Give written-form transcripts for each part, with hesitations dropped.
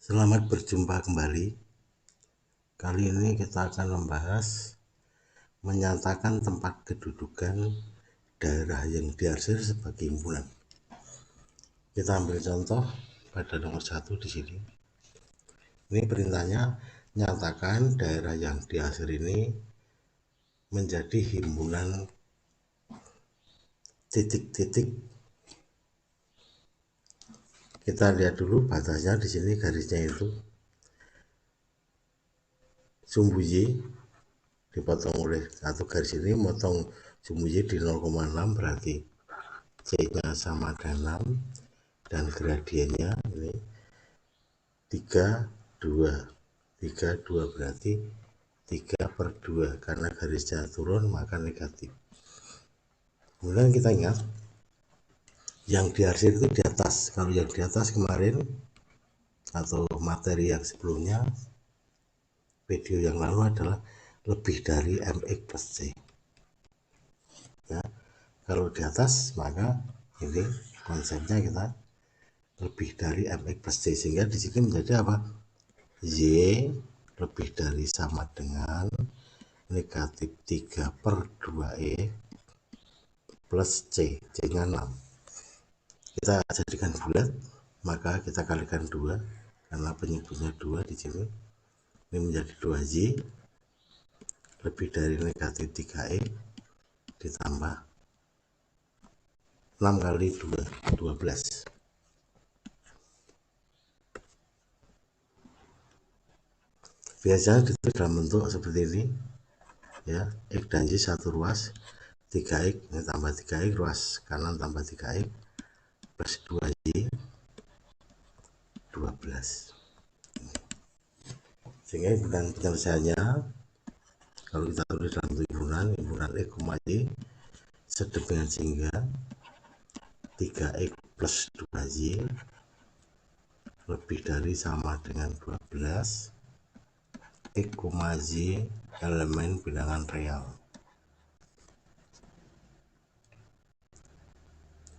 Selamat berjumpa kembali. Kali ini kita akan membahas menyatakan tempat kedudukan daerah yang diarsir sebagai himpunan. Kita ambil contoh pada nomor 1 di sini. Ini perintahnya, nyatakan daerah yang diarsir ini menjadi himpunan titik-titik. Kita lihat dulu batasnya di sini, garisnya itu sumbu Y dipotong oleh satu garis ini, motong sumbu Y di 0,6, berarti C-nya sama dengan 6 dan gradiennya ini 3, 2 berarti 3/2, karena garisnya turun maka negatif. Kemudian kita ingat yang diarsir itu di atas. Kalau yang di atas kemarin atau materi yang sebelumnya, video yang lalu, adalah lebih dari MX plus C. Ya, kalau di atas maka ini konsepnya kita lebih dari MX plus C, sehingga di sini menjadi apa? Y lebih dari sama dengan negatif 3/2X plus C, C-nya 6. Kita jadikan bulat, maka kita kalikan 2, karena penyebutnya 2 di sini. Ini menjadi 2Y lebih dari negatif 3X ditambah 6 kali 2, 12. Biasanya itu dalam bentuk seperti ini, ya, X dan Y satu ruas, 3X ini tambah 3X ruas kanan tambah 3X plus 2Y 12. Sehingga himpunan penyelesaiannya, kalau kita tulis dalam himpunan X, Y sedemikian sehingga 3X plus 2Y lebih dari sama dengan 12, X, Y elemen bilangan real.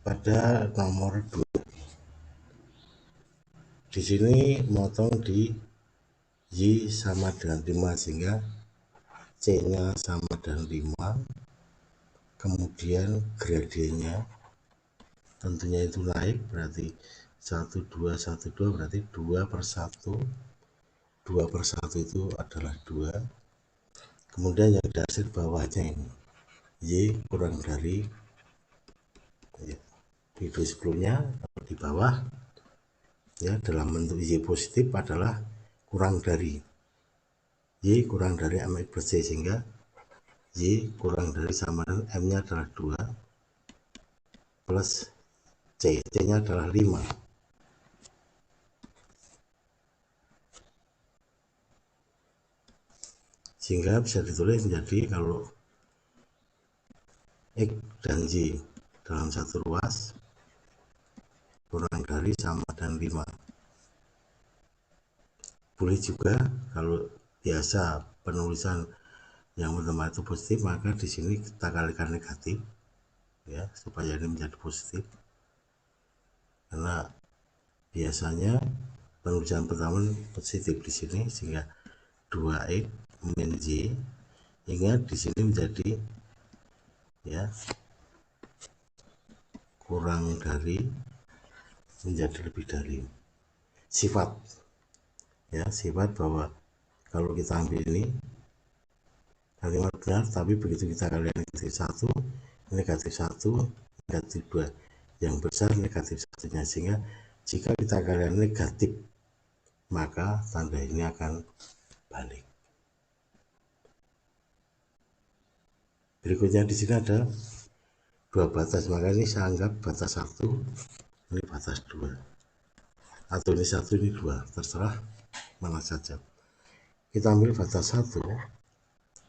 Pada nomor 2 di sini motong di Y sama dengan 5, sehingga C-nya sama dengan 5. Kemudian gradiennya tentunya itu naik, berarti 1, 2, 1, 2, berarti 2/1. 2/1 itu adalah 2. Kemudian yang diarsir bawahnya ini Y kurang dari, ya, video sebelumnya di bawah, ya, dalam bentuk Y positif adalah kurang dari Y kurang dari MX plus C, sehingga Y kurang dari sama dengan M-nya adalah 2 plus C-nya adalah 5. Sehingga bisa ditulis menjadi, kalau X dan Y dalam satu ruas kurang dari sama dengan 5. Boleh juga kalau biasa penulisan yang pertama itu positif, maka di sini kita kalikan negatif, ya, supaya ini menjadi positif, karena biasanya penulisan pertama positif di sini, sehingga 2X min Y, ingat di sini menjadi, ya, kurang dari menjadi lebih dari. Sifat, ya, sifat bahwa kalau kita ambil ini kalimat benar, tapi begitu kita kalikan negatif 1, negatif 1, negatif 2, yang besar negatif 1-nya, sehingga jika kita kalikan negatif maka tanda ini akan balik. Berikutnya di sini ada 2 batas, maka ini saya anggap batas 1, ini batas 2, atau ini 1, ini 2, terserah mana saja. Kita ambil batas 1,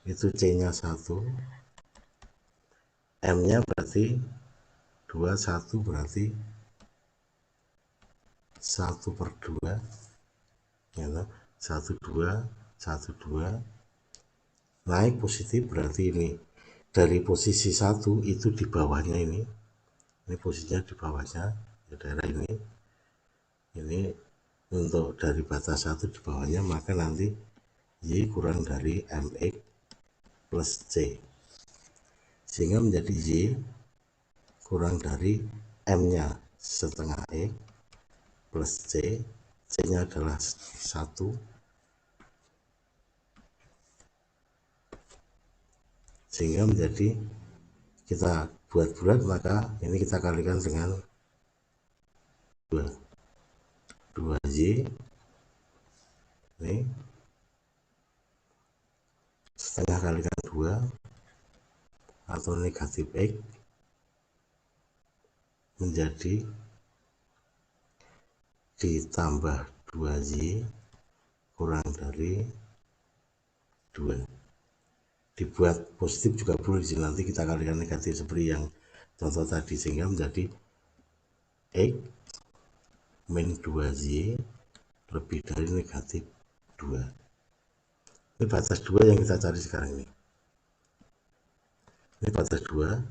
itu C-nya 1, M-nya berarti 2, 1 berarti 1/2, ya, 1, 2, 1, 2, naik positif, berarti ini dari posisi 1 itu di bawahnya ini posisinya di bawahnya, ya, daerah ini untuk dari batas 1 di bawahnya, maka nanti Y kurang dari MX plus C, sehingga menjadi Y kurang dari M-nya setengah X plus C, C-nya adalah 1, sehingga menjadi, kita buat bulat, maka ini kita kalikan dengan 2Y, ini setengah kalikan 2 atau negatif X menjadi ditambah 2Y kurang dari 2. Dibuat positif juga boleh, nanti kita kalikan negatif seperti yang contoh tadi, sehingga menjadi X min 2Y lebih dari negatif 2. Ini batas 2 yang kita cari sekarang ini. Ini batas 2,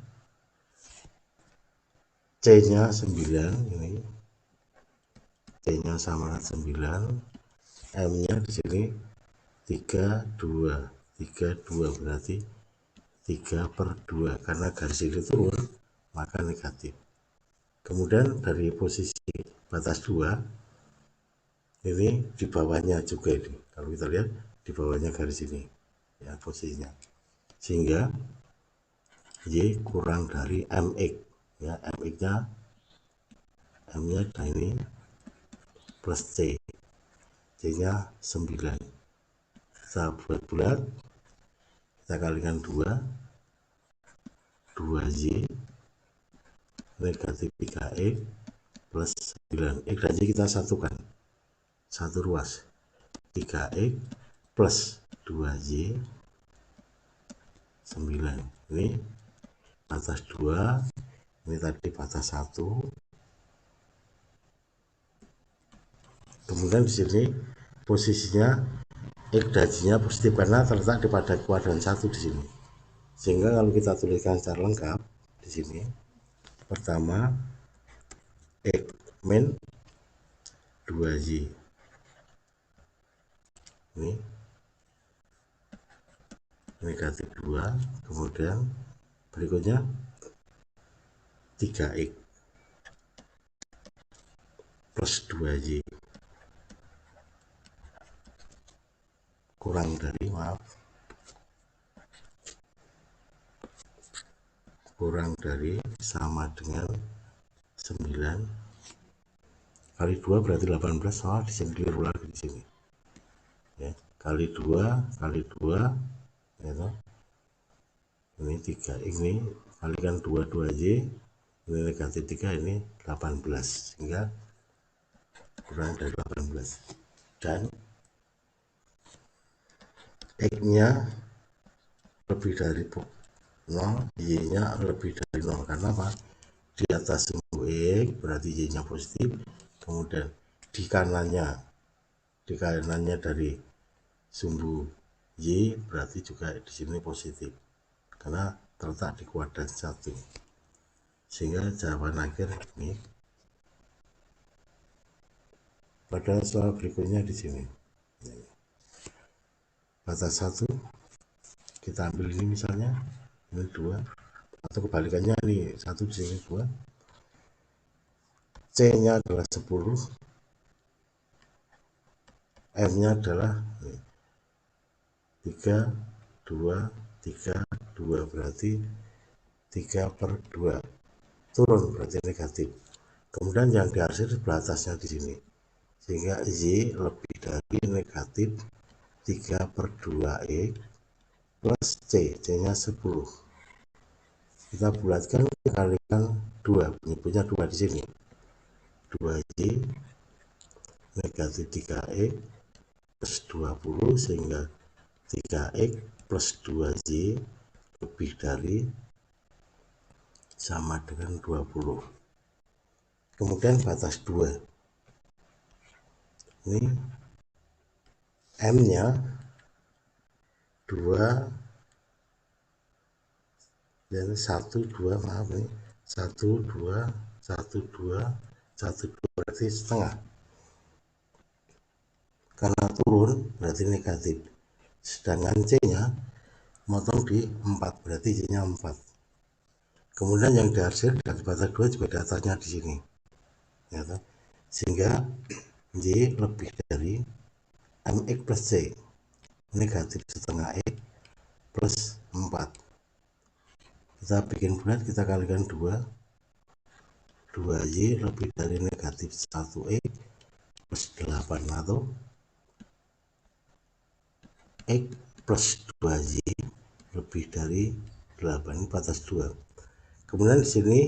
C-nya 9, ini C-nya sama 9, M-nya di sini 32, berarti 3/2, karena garis ini turun maka negatif. Kemudian dari posisi batas 2 ini di bawahnya juga, ini kalau kita lihat di bawahnya garis ini ya posisinya, sehingga Y kurang dari MX ya, MX-nya M-nya ini plus C, C-nya 9. Kita buat bulat, kita kalikan 2Y negatif 3X plus 9. X dan Y kita satukan, satu ruas, 3X plus 2Y 9. Ini batas 2, ini tadi batas 1. Kemudian di sini posisinya X dan Y-nya positif karena terletak di pada kuadran 1 di sini. Sehingga kalau kita tuliskan secara lengkap di sini, pertama X min 2Y, ini negatif 2, kemudian berikutnya 3X plus 2Y kurang dari, sama dengan 9 kali 2 berarti 18. Di sini keliru lagi di sini ya, kali 2 ya, ini 3, ini kalikan 2Y, ini negatif 3, ini 18, sehingga kurang dari 18. Dan X-nya lebih dari 0, Y-nya lebih dari 0. Karena apa? Di atas sumbu X berarti Y-nya positif, kemudian di kanannya dari sumbu Y berarti juga di sini positif karena terletak di kuadran 1. Sehingga jawaban akhir ini pada soal berikutnya di sini. Batas 1 kita ambil ini, misalnya ini 2, atau kebalikannya, ini 1 di sini 2. C-nya adalah 10, M-nya adalah 3, 2, 3, 2, berarti 3/2. Turun berarti negatif. Kemudian yang diarsir di atasnya di sini, sehingga Y lebih dari negatif 3/2X plus C-nya 10. Kita bulatkan, kalikan 2, punya 2 di sini, 2Y negatif 3X plus 20, sehingga 3X plus 2Y lebih dari sama dengan 20. Kemudian batas 2, ini M-nya 2 dan 1, 2, maaf, ini 1, 2, 1, 2, 1, 2, berarti setengah. karena turun berarti negatif, sedangkan C-nya motong di 4 berarti Y-nya 4. Kemudian yang dihasil dari batas 2 juga datanya di sini ya, sehingga Y lebih dari MX plus C, negatif setengah X plus 4. Kita bikin bulat, kita kalikan 2 2Y lebih dari negatif 1X plus 8 atau X plus 2Y lebih dari 8, ini batas 2. Kemudian di sini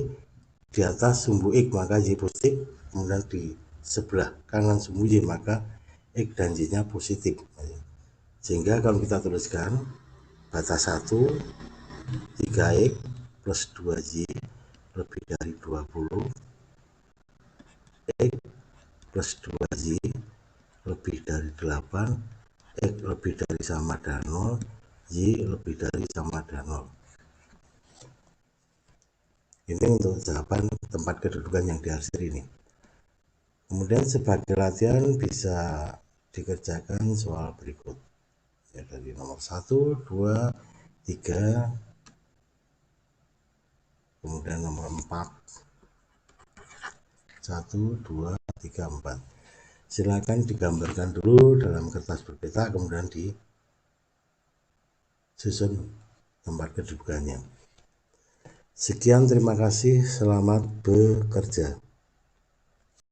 di atas sumbu X maka Y positif, kemudian di sebelah kanan sumbu Y maka X dan Y nya positif. Sehingga kalau kita tuliskan batas 1 3X plus 2Y lebih dari 20, X plus 2Y lebih dari 8, X lebih dari sama dan 0, Y lebih dari sama dan 0. Ini untuk jawaban tempat kedudukan yang dihasil ini. Kemudian sebagai latihan bisa dikerjakan soal berikut ya, dari nomor 1, 2, 3, kemudian nomor 4, 1, 2, 3, 4. Silakan digambarkan dulu dalam kertas berpeta, kemudian disusun tempat kedudukannya. Sekian, terima kasih, selamat bekerja.